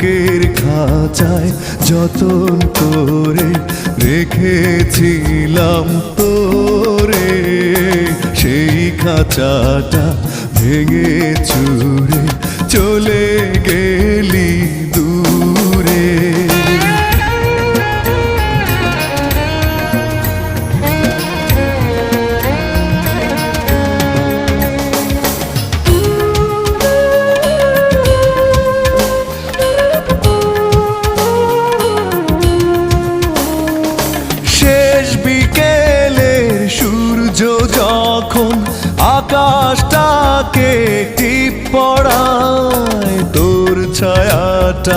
বুকের খাঁচায় যতন করে রেখেছিলাম তোরে, সেই খাঁচাটা ভেঙে চুরে চলে গেলি দূরে। বিকেলের সূর্য যখন আকাশটাকে টিপ পড়ায়, তোর ছায়াটা